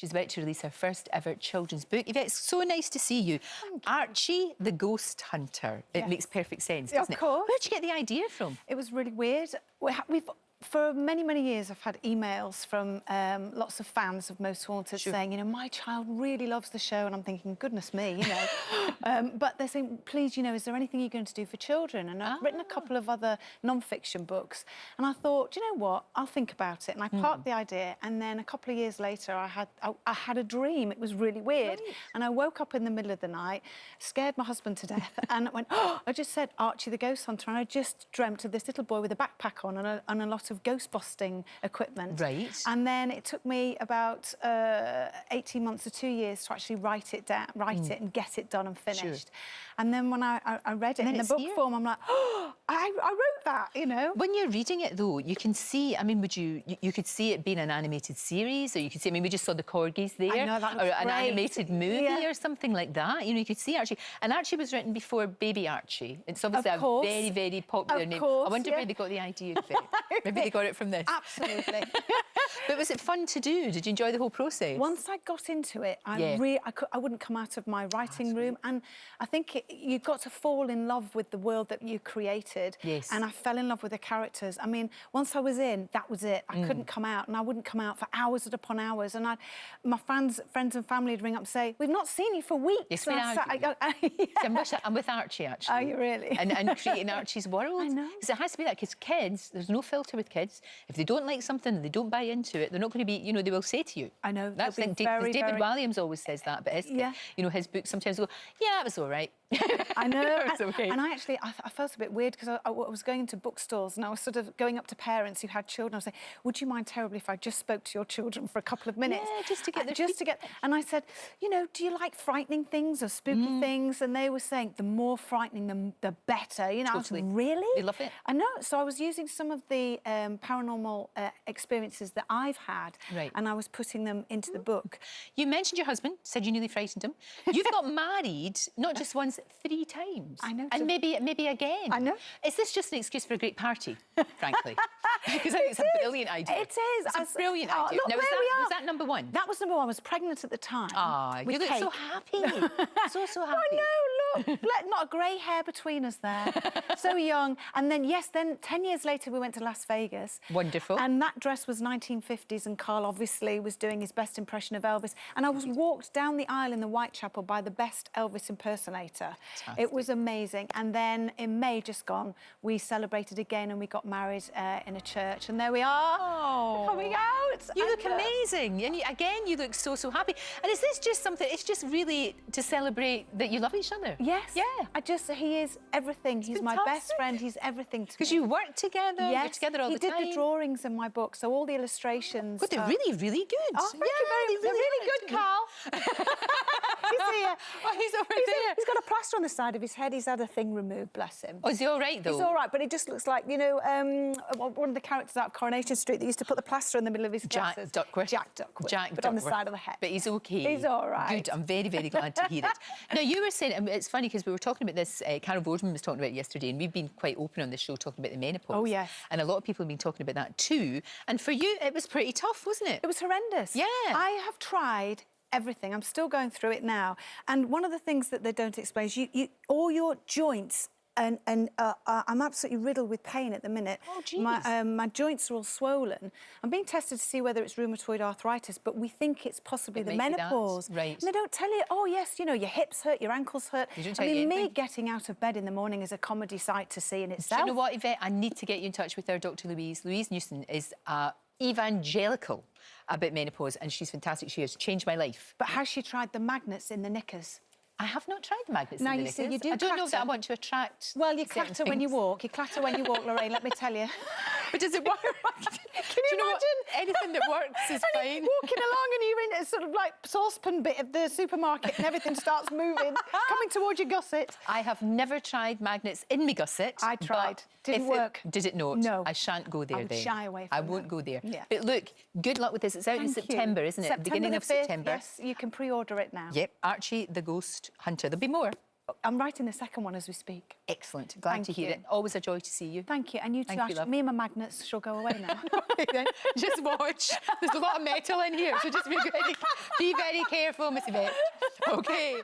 She's about to release her first ever children's book. Yvette, it's so nice to see you. Archie the Ghost Hunter. It makes perfect sense, doesn't it? Of course. Where'd you get the idea from? It was really weird. For many, many years, I've had emails from lots of fans of Most Haunted saying, you know, my child really loves the show, and I'm thinking, goodness me, you know. But they're saying, please, you know, is there anything you're going to do for children? And I've written a couple of other non-fiction books, and I thought, do you know what? I'll think about it. And I parked the idea, and then a couple of years later, I had a dream. It was really weird. Right. And I woke up in the middle of the night, scared my husband to death, and went, oh, I just said Archie the Ghost Hunter, and I just dreamt of this little boy with a backpack on and a lot of ghost busting equipment. Right. And then it took me about 18 months or 2 years to actually write it and get it done and finished. Sure. And then when I read it in the book form, I'm like, oh, I wrote that, you know. When you're reading it, though, you can see, I mean, you could see it being an animated series, or you could see, I mean, we just saw the corgis there. I know, that looks or an great. Animated movie or something like that. You know, you could see Archie. And Archie was written before Baby Archie. It's obviously a very, very popular name. I wonder where they got the idea of it. Maybe they got it from this. Absolutely. But was it fun to do? Did you enjoy the whole process? Once I got into it, I wouldn't come out of my writing room. And I think you've got to fall in love with the world that you created. Yes. And I fell in love with the characters. I mean, once I was in, that was it. I couldn't come out, and I wouldn't come out for hours upon hours. And my friends and family would ring up and say, we've not seen you for weeks. Yes, we are. I'm with Archie, actually. Are you really? And creating Archie's world. I know. Because it has to be that, because kids, there's no filter with kids. If they don't like something and they don't buy into it, they're not going to be, you know, they will say to you. I know. That's like David Walliams always says that, but you know, his books sometimes go, yeah, it was all right. I know. It was okay. And I felt a bit weird, because I was going into bookstores and I was sort of going up to parents who had children. I was saying, would you mind terribly if I just spoke to your children for a couple of minutes? Yeah, just to get their And I said, you know, do you like frightening things or spooky things? And they were saying, the more frightening, the better. You know, Totally. I was, really? They love it. I know. So I was using some of the paranormal experiences that I've had, and I was putting them into the book. You mentioned your husband, said you nearly frightened him. You've got married not just once, 3 times. I know. And maybe again. I know. Is this just an excuse for a great party, frankly? Because I think it's a brilliant idea. It is. It's a brilliant idea. Look, now, was that number one? That was number one. I was pregnant at the time. Ah, you look so happy. so happy. I know, look. Not a grey hair between us there. So young. And then, then 10 years later, we went to Las Vegas. Wonderful. And that dress was 1950s, and Carl obviously was doing his best impression of Elvis. And I was walked down the aisle in the Whitechapel by the best Elvis impersonator. Fantastic. It was amazing. And then in May, just gone, we celebrated again and we got married in a church. And there we are. Oh. Coming out. You look amazing. And again, you look so happy. And is this just something, it's just really to celebrate that you love each other? Yes. Yeah. He is everything. He's my best friend. He's everything to me. Because you work together. Yes. You're together all the time. He did the drawings in my book, so all the illustrations. But they're really, really good. Oh, thank you very much. They're really good, Carl. He's here. Oh, he's over there. He's got a plaster on the side of his head. He's had a thing removed, bless him. Oh, is he all right, though? He's all right, but it just looks like, you know, one of the characters out of Coronation Street that used to put the plaster in the middle of his glasses. Jack Duckworth. But on the side of the head. But he's OK. He's all right. Good. I'm very, very glad to hear it. Now, you were saying, it's funny because we were talking about this, Carol Boardman was talking about it yesterday, and we've been quite open on this show talking about the menopause. Oh, yes. And a lot of people have been talking about that too. And for you, it was pretty tough, wasn't it? It was horrendous. Yeah. I have tried everything. I'm still going through it now. And one of the things that they don't explain is all your joints, and I'm absolutely riddled with pain at the minute. Oh, geez. My joints are all swollen. I'm being tested to see whether it's rheumatoid arthritis, but we think it's possibly the menopause. Right. And they don't tell you, oh, yes, you know, your hips hurt, your ankles hurt. They don't tell you me getting out of bed in the morning is a comedy sight to see in itself. Do you know what, Yvette? I need to get you in touch with our Dr Louise. Louise Newson is evangelical about menopause, and she's fantastic. She has changed my life. But has she tried the magnets in the knickers? I have not tried the magnets now, in the you see, knickers. you do I don't know clatter. that I want to attract. Well, you clatter when you walk. You clatter when you walk, Lorraine, let me tell you. But does it work? Can you imagine? Anything that works is fine. Walking along and you're in a sort of like saucepan bit of the supermarket and everything starts moving, coming towards your gusset. I have never tried magnets in my gusset. I tried. Didn't work. Did it not? No. I shan't go there I would then. shy away from I won't go there. Yeah. But look, good luck with this. It's out in September, isn't it? September Beginning the of 5th, September. Yes, you can pre-order it now. Yep. Archie the Ghost Hunter. There'll be more. I'm writing the second one as we speak. Excellent. Glad to hear it. Always a joy to see you. Thank you. And you too, Thank you, Ash. love. Me and my magnets shall go away now. Just watch. There's a lot of metal in here, so just be very careful, Miss Yvette. OK.